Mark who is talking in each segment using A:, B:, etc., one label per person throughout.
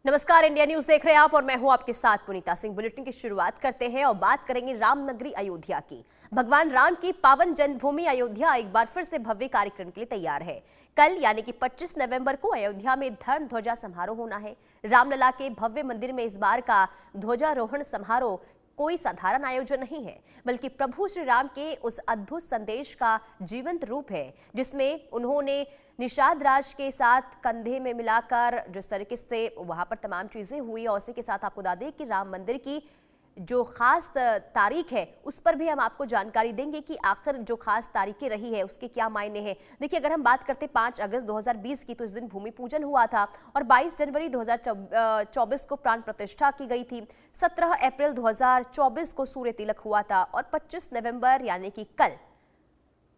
A: नमस्कार, India news देख रहे हैं आप और मैं हूं आपके साथ पुनीता सिंह। बुलेटिन की शुरुआत करते हैं और बात करेंगे रामनगरी अयोध्या की। भगवान राम की पावन जन्मभूमि अयोध्या एक बार फिर से भव्य कार्यक्रम के लिए तैयार है। कल यानी कि 25 नवंबर को अयोध्या में धर्म ध्वजा समारोह होना है। रामलला के भव्य मंदिर में इस बार का ध्वजारोहण समारोह कोई साधारण आयोजन नहीं है, बल्कि प्रभु श्री राम के उस अद्भुत संदेश का जीवंत रूप है, जिसमें उन्होंने निषाद राज के साथ कंधे में मिलाकर जिस तरीके से वहां पर तमाम चीजें हुई, और उसी के साथ आपको बता दें कि राम मंदिर की जो खास तारीख है उस पर भी हम आपको जानकारी देंगे कि आखिर जो खास तारीखें रही है उसके क्या मायने हैं। देखिए, अगर हम बात करते 5 अगस्त 2020 की, तो इस दिन भूमि पूजन हुआ था और 22 जनवरी 2024 को प्राण प्रतिष्ठा की गई थी। 17 अप्रैल 2024 को सूर्य तिलक हुआ था और 25 नवंबर यानी कि कल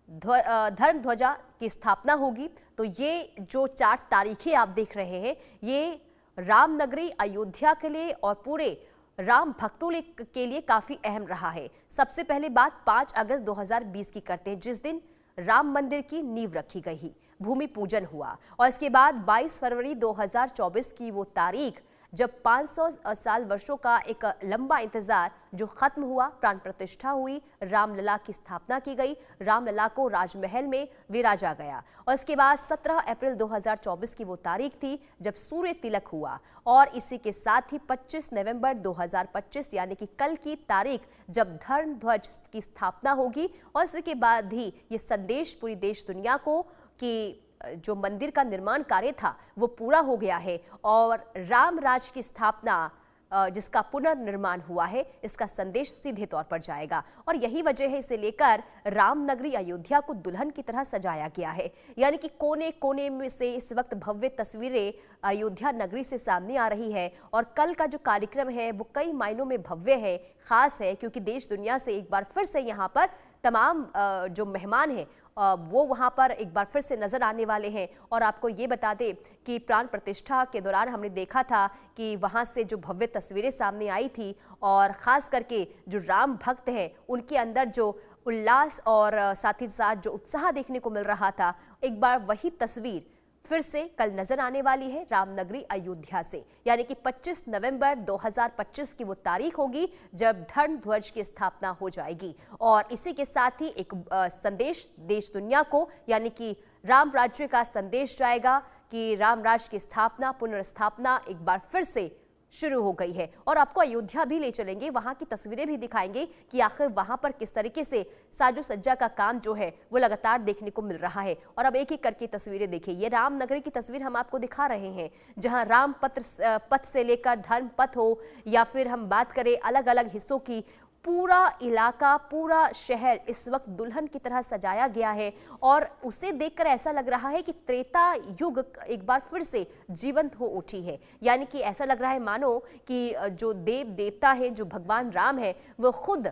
A: धर्म ध्वजा की स्थापना होगी। तो ये जो 4 तारीखें आप देख रहे हैं, ये रामनगरी अयोध्या के लिए और पूरे राम भक्तों के लिए काफी अहम रहा है। सबसे पहले बात 5 अगस्त 2020 की करते हैं, जिस दिन राम मंदिर की नींव रखी गई, भूमि पूजन हुआ। और इसके बाद 22 फरवरी 2024 की वो तारीख जब 500 साल वर्षों का एक लंबा इंतजार जो खत्म हुआ, प्राण प्रतिष्ठा हुई, रामलला की स्थापना की गई, रामलला को राजमहल में विराजा गया। और इसके बाद 17 अप्रैल 2024 की वो तारीख थी जब सूर्य तिलक हुआ। और इसी के साथ ही 25 नवंबर 2025 यानी कि कल की तारीख जब धर्म ध्वज की स्थापना होगी। और इसके बाद ही ये संदेश पूरी देश दुनिया को कि जो मंदिर का निर्माण कार्य था वो पूरा हो गया है और राम राज की स्थापना जिसका पुनर्निर्माण हुआ है, इसका संदेश सीधे तौर पर जाएगा। और यही वजह है इसे लेकर रामनगरी अयोध्या को दुल्हन की तरह सजाया गया है। यानी कि कोने कोने में से इस वक्त भव्य तस्वीरें अयोध्या नगरी से सामने आ रही है। और कल का जो कार्यक्रम है वो कई मायनों में भव्य है, खास है, क्योंकि देश दुनिया से एक बार फिर से यहाँ पर तमाम जो मेहमान हैं वो वहां पर एक बार फिर से नजर आने वाले हैं। और आपको ये बता दें कि प्राण प्रतिष्ठा के दौरान हमने देखा था कि वहां से जो भव्य तस्वीरें सामने आई थी और खास करके जो राम भक्त हैं उनके अंदर जो उल्लास और साथ ही साथ जो उत्साह देखने को मिल रहा था, एक बार वही तस्वीर फिर से कल नजर आने वाली है रामनगरी अयोध्या से। यानी कि 25 नवंबर 2025 की वो तारीख होगी जब धर्म ध्वज की स्थापना हो जाएगी। और इसी के साथ ही एक संदेश देश दुनिया को, यानी कि राम राज्य का संदेश जाएगा कि राम राज्य की स्थापना, पुनर्स्थापना एक बार फिर से शुरू हो गई है। और आपको अयोध्या भी ले चलेंगे, वहां की तस्वीरें भी दिखाएंगे कि आखिर वहां पर किस तरीके से साजो सज्जा का काम जो है वो लगातार देखने को मिल रहा है। और अब एक एक करके तस्वीरें देखिए। ये रामनगरी की तस्वीर हम आपको दिखा रहे हैं, जहां राम पथ से लेकर धर्म पथ हो या फिर हम बात करें अलग अलग हिस्सों की, पूरा इलाका, पूरा शहर इस वक्त दुल्हन की तरह सजाया गया है। और उसे देखकर ऐसा लग रहा है कि त्रेता युग एक बार फिर से जीवंत हो उठी है। यानी कि ऐसा लग रहा है मानो कि जो देव देवता है, जो भगवान राम है, वो खुद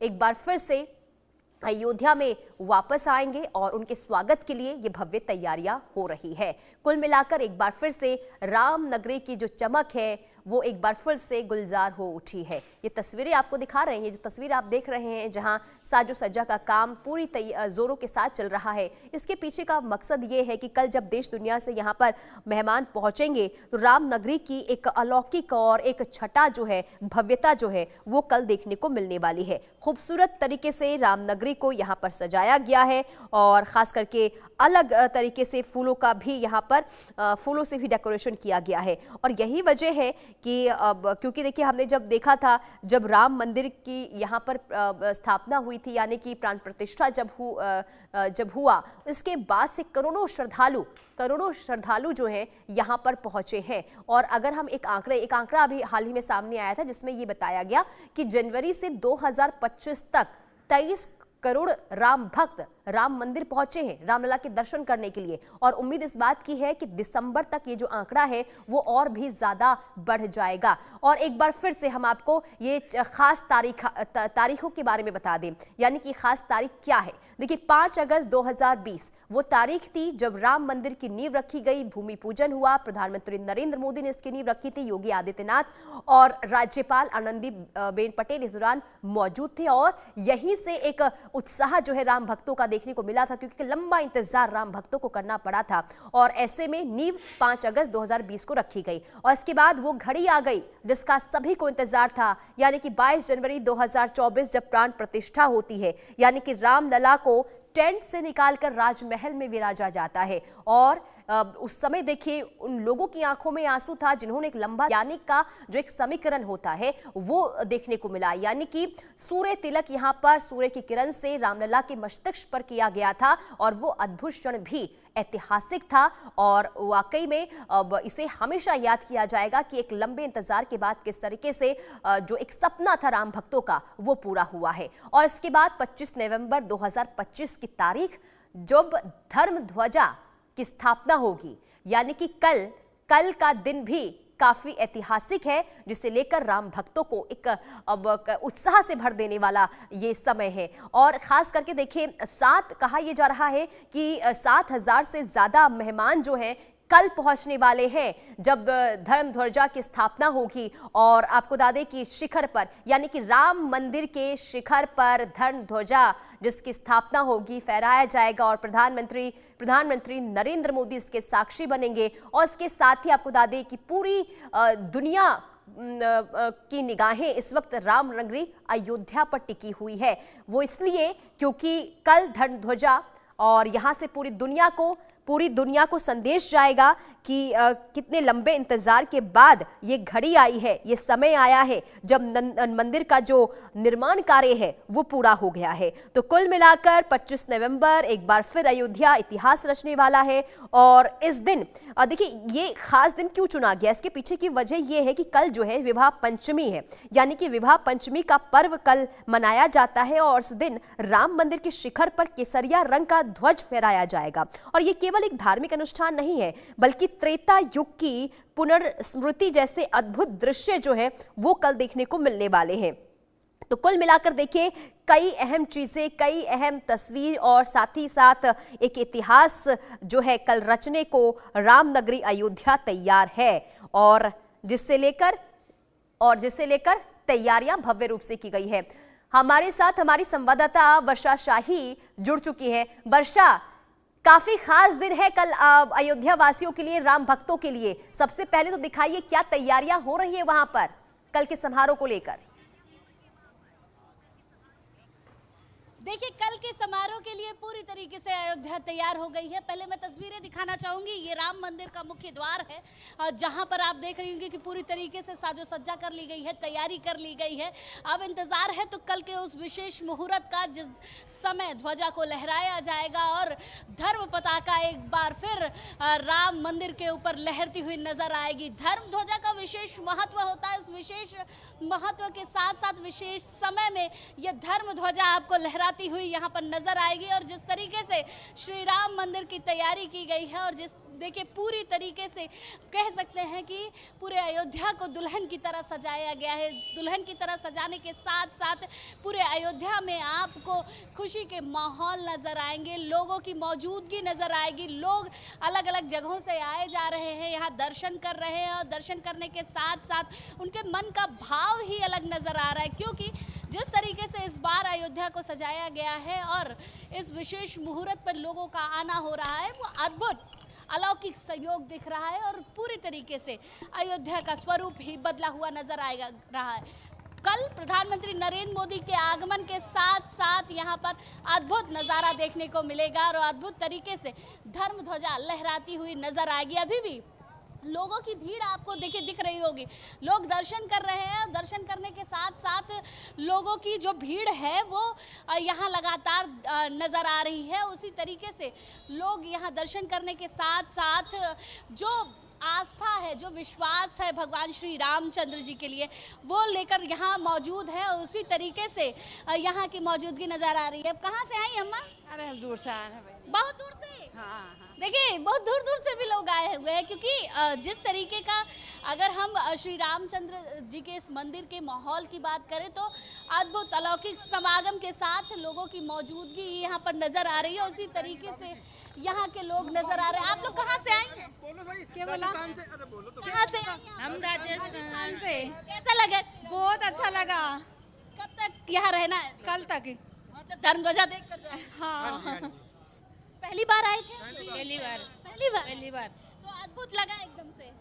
A: एक बार फिर से अयोध्या में वापस आएंगे और उनके स्वागत के लिए ये भव्य तैयारियां हो रही है। कुल मिलाकर एक बार फिर से रामनगरी की जो चमक है वो एक बार फिर से गुलजार हो उठी है। ये तस्वीरें आपको दिखा रहे हैं, जो तस्वीर आप देख रहे हैं जहां साजो सज्जा का काम पूरी जोरों के साथ चल रहा है। इसके पीछे का मकसद ये है कि कल जब देश दुनिया से यहाँ पर मेहमान पहुंचेंगे तो रामनगरी की एक अलौकिक और एक छटा जो है, भव्यता जो है, वो कल देखने को मिलने वाली है। खूबसूरत तरीके से रामनगरी को यहाँ पर सजाया गया है और खास करके अलग तरीके से फूलों का भी यहाँ पर फूलों से भी डेकोरेशन किया गया है। और यही वजह है कि अब क्योंकि देखिए, हमने जब देखा था जब राम मंदिर की यहाँ पर स्थापना हुई थी, यानी कि प्राण प्रतिष्ठा जब हुआ, इसके बाद से करोड़ों श्रद्धालु जो हैं यहाँ पर पहुंचे हैं। और अगर हम एक आंकड़ा अभी हाल ही में सामने आया था जिसमें ये बताया गया कि जनवरी से 2025 तक 23 करोड़ राम भक्त राम मंदिर पहुंचे हैं रामलला के दर्शन करने के लिए। और उम्मीद इस बात की है कि दिसंबर तक ये जो आंकड़ा है वो और भी ज्यादा बढ़ जाएगा। और एक बार फिर से हम आपको ये खास तारीखों के बारे में बता दें, यानी कि खास तारीख क्या है। देखिए, 5 अगस्त 2020 वो तारीख थी जब राम मंदिर की नींव रखी गई, भूमि पूजन हुआ। प्रधानमंत्री नरेंद्र मोदी ने इसकी नींव रखी थी, योगी आदित्यनाथ और राज्यपाल आनंदीबेन पटेल इस दौरान मौजूद थे। और यहीं से एक उत्साह जो है राम भक्तों का देखने को मिला था, क्योंकि लंबा इंतजार राम भक्तों को करना पड़ा था। और ऐसे में नींव 5 अगस्त 2020 को रखी गई और इसके बाद वो घड़ी आ गई जिसका सभी को इंतजार था, यानी कि 22 जनवरी 2024 जब प्राण प्रतिष्ठा होती है, यानी कि रामलला को टेंट से निकालकर राजमहल में विराजा जाता है। और उस समय देखिए उन लोगों की आंखों में आंसू था जिन्होंने एक लंबा यानी का जो एक समीकरण होता है वो देखने को मिला, यानी कि सूर्य तिलक यहां पर सूर्य की किरण से रामलला के मस्तिष्क पर किया गया था और वो अद्भुत क्षण भी ऐतिहासिक था। और वाकई में अब इसे हमेशा याद किया जाएगा कि एक लंबे इंतजार के बाद किस तरीके से जो एक सपना था राम भक्तों का वो पूरा हुआ है। और इसके बाद 25 नवंबर 2025 की तारीख जब धर्म ध्वजा की स्थापना होगी, यानी कि कल का दिन भी काफी ऐतिहासिक है, जिसे लेकर राम भक्तों को एक अब उत्साह से भर देने वाला ये समय है। और खास करके देखिए कहा यह जा रहा है कि 7,000 से ज्यादा मेहमान जो हैं कल पहुंचने वाले हैं जब धर्म ध्वजा की स्थापना होगी। और आपको बता दें कि शिखर पर, यानी कि राम मंदिर के शिखर पर धर्म ध्वजा जिसकी स्थापना होगी फहराया जाएगा और प्रधानमंत्री नरेंद्र मोदी इसके साक्षी बनेंगे। और इसके साथ ही आपको बता दें कि पूरी दुनिया की निगाहें इस वक्त राम नगरी अयोध्या पर टिकी हुई है। वो इसलिए क्योंकि कल धर्म ध्वजा और यहां से पूरी दुनिया को संदेश जाएगा कि कितने लंबे इंतजार के बाद ये घड़ी आई है, ये समय आया है जब मंदिर का जो निर्माण कार्य है वो पूरा हो गया है। तो कुल मिलाकर 25 नवंबर एक बार फिर अयोध्या इतिहास रचने वाला है। और इस दिन देखिए ये खास दिन क्यों चुना गया, इसके पीछे की वजह यह है कि कल जो है विवाह पंचमी है, यानी कि विवाह पंचमी का पर्व कल मनाया जाता है और इस दिन राम मंदिर के शिखर पर केसरिया रंग का ध्वज फहराया जाएगा। और ये केवल एक धार्मिक अनुष्ठान नहीं है बल्कि त्रेता युग की पुनर्स्मृति जैसे अद्भुत दृश्य जो है वो कल देखने को मिलने वाले हैं। तो कुल मिलाकर देखिए कई अहम चीजें, कई अहम तस्वीर और साथ ही साथ एक इतिहास जो है कल रचने को राम नगरी अयोध्या तैयार है और जिससे लेकर तैयारियां भव्य रूप से की गई है। हमारे साथ हमारी संवाददाता वर्षा शाही जुड़ चुकी है। वर्षा, काफी खास दिन है कल अयोध्या वासियों के लिए, राम भक्तों के लिए। सबसे पहले तो दिखाइए क्या तैयारियां हो रही है वहां पर कल के समारोह को लेकर।
B: देखिए कल के समारोह के लिए पूरी तरीके से अयोध्या तैयार हो गई है। पहले मैं तस्वीरें दिखाना चाहूंगी। ये राम मंदिर का मुख्य द्वार है जहां पर आप देख रही होंगी कि पूरी तरीके से साजो सज्जा कर ली गई है, तैयारी कर ली गई है। अब इंतजार है तो कल के उस विशेष मुहूर्त का जिस समय ध्वजा को लहराया जाएगा और धर्म पताका एक बार फिर राम मंदिर के ऊपर लहरती हुई नजर आएगी। धर्म ध्वजा का विशेष महत्व होता है, उस विशेष महत्व के साथ साथ विशेष समय में यह धर्म ध्वजा आपको लहराती हुई यहाँ पर नजर आएगी। और जिस तरीके से श्री राम मंदिर की तैयारी की गई है और जिस देखिए पूरी तरीके से कह सकते हैं कि पूरे अयोध्या को दुल्हन की तरह सजाया गया है। दुल्हन की तरह सजाने के साथ साथ पूरे अयोध्या में आपको खुशी के माहौल नजर आएंगे, लोगों की मौजूदगी नजर आएगी। लोग अलग अलग जगहों से आए जा रहे हैं, यहाँ दर्शन कर रहे हैं और दर्शन करने के साथ साथ उनके मन का भाव ही अलग नजर आ रहा है, क्योंकि जिस तरीके से इस बार अयोध्या को सजाया गया है और इस विशेष मुहूर्त पर लोगों का आना हो रहा है वो अद्भुत अलौकिक सहयोग दिख रहा है और पूरी तरीके से अयोध्या का स्वरूप ही बदला हुआ नजर आएगा रहा है। कल प्रधानमंत्री नरेंद्र मोदी के आगमन के साथ साथ यहाँ पर अद्भुत नज़ारा देखने को मिलेगा और अद्भुत तरीके से धर्म ध्वजा लहराती हुई नजर आएगी। अभी भी लोगों की भीड़ आपको देखिए दिख रही होगी, लोग दर्शन कर रहे हैं। दर्शन करने के साथ साथ लोगों की जो भीड़ है वो यहाँ लगातार नज़र आ रही है। उसी तरीके से लोग यहाँ दर्शन करने के साथ साथ जो आस्था है, जो विश्वास है भगवान श्री रामचंद्र जी के लिए वो लेकर यहाँ मौजूद है। उसी तरीके से यहाँ की मौजूदगी नज़र आ रही है। अब कहाँ से आई अम्मा?
C: अरे हम दूर से आए हैं भाई।
B: बहुत दूर से?
C: हाँ।
B: देखिए बहुत दूर दूर से भी लोग आए हुए हैं, क्योंकि जिस तरीके का अगर हम श्री रामचंद्र जी के इस मंदिर के माहौल की बात करें तो अद्भुत अलौकिक समागम के साथ लोगों की मौजूदगी यहाँ पर नजर आ रही है। उसी तरीके से यहाँ के लोग नजर आ रहे हैं। आप लोग कहाँ से आए हैं?
C: क्या बोला?
B: कहाँ से?
C: हम राजस्थान से।
B: कैसा लगा?
C: बहुत अच्छा लगा।
B: कब तक यहाँ रहना है?
C: कल तक।
B: मतलब धर्मध्वजा देख कर जाए।
C: हाँ
B: पहली बार आए थे?
C: पहली बार
B: पहली बार तो अद्भुत लगा एकदम से।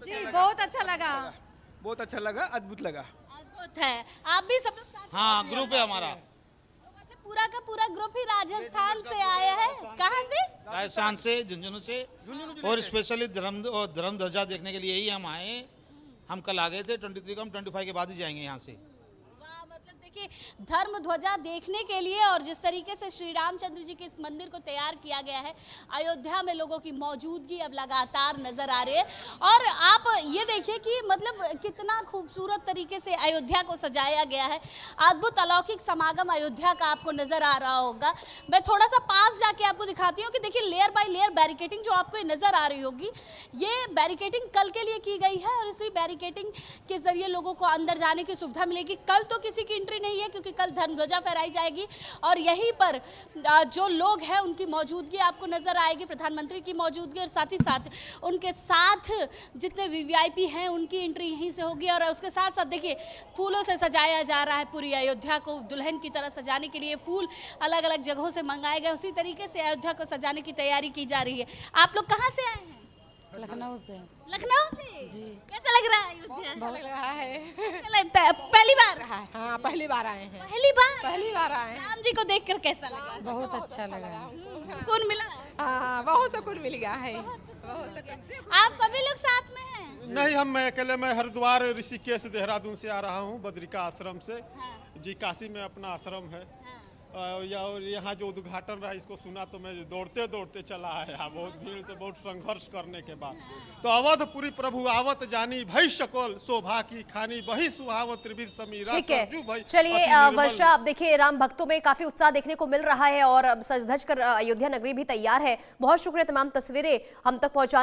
C: जी बहुत अच्छा लगा।
D: बहुत अच्छा लगा, अद्भुत लगा।
B: अद्भुत है। आप भी सब लोग साथ?
E: हाँ, ग्रुप है हमारा।
B: तो मतलब पूरा का पूरा ग्रुप ही राजस्थान से आया है। कहाँ से?
E: राजस्थान से, झुंझुनू से, और स्पेशली धर्म ध्वजा देखने के लिए ही हम आए। हम कल आ गए थे 23 को, हम 25 के बाद ही जाएंगे यहाँ से।
B: वाह, मतलब देखिए धर्म ध्वजा देखने के लिए और जिस तरीके से श्री रामचंद्र जी के इस मंदिर को तैयार किया गया है, अयोध्या में लोगों की मौजूदगी अब लगातार नजर आ रही है। और आप ये देखिए कि मतलब कितना खूबसूरत तरीके से अयोध्या को सजाया गया है। अद्भुत अलौकिक समागम अयोध्या का आपको नजर आ रहा होगा। मैं थोड़ा सा पास जाके आपको दिखाती हूँ कि देखिए लेयर बाय लेयर बैरिकेडिंग जो आपको नजर आ रही होगी, ये बैरिकेडिंग कल के लिए की गई है और इसी बैरिकेडिंग के जरिए लोगों को अंदर जाने की सुविधा मिलेगी। कल तो किसी की एंट्री नहीं है क्योंकि कल धर्मध्वजा फहराई जाएगी और यहीं पर जो लोग हैं उनकी मौजूदगी आपको नजर आएगी, प्रधानमंत्री की मौजूदगी, और साथ ही साथ उनके साथ जितने वीवीआईपी हैं उनकी एंट्री यहीं से होगी। और उसके साथ साथ देखिए फूलों से सजाया जा रहा है पूरी अयोध्या को। दुल्हन की तरह सजाने के लिए फूल अलग अलग जगहों से मंगाए गए, उसी तरीके से अयोध्या को सजाने की तैयारी की जा रही है। आप लोग कहाँ से आए हैं?
C: लखनऊ से।
B: लखनऊ से।
C: जी।
B: कैसा लग रहा है अयोध्या?
C: बहुत लग रहा है।
B: कैसा लगता है? पहली बार?
C: हाँ पहली बार आए हैं।
B: पहली बार
C: आए हैं।
B: राम जी को देखकर कैसा लगा?
C: बहुत अच्छा लगा।
B: सुकून मिला?
C: हाँ बहुत सुकून मिल गया है।
B: आप सभी लोग साथ में हैं?
F: नहीं, मैं अकेले, मैं हरिद्वार, ऋषिकेश, देहरादून से आ रहा हूँ, बद्रिका आश्रम से। जी, काशी में अपना आश्रम है। और यहाँ जो उद्घाटन रहा इसको सुना तो मैं दौड़ते दौड़ते चला आया, बहुत भीड़ से, बहुत संघर्ष करने के बाद। तो अवधपुरी प्रभु आवत जानी, भई सकल शोभा की खानी, वही सुहावत त्रिविध समीरा।
A: ठीक है,
F: सरजू भई
A: चलिए
F: अति निर्मल।
A: वर्षा, आप देखिए राम भक्तों में काफी उत्साह देखने को मिल रहा है और अब सज धज कर अयोध्या नगरी भी तैयार है। बहुत शुक्रिया तमाम तस्वीरें हम तक पहुंचाने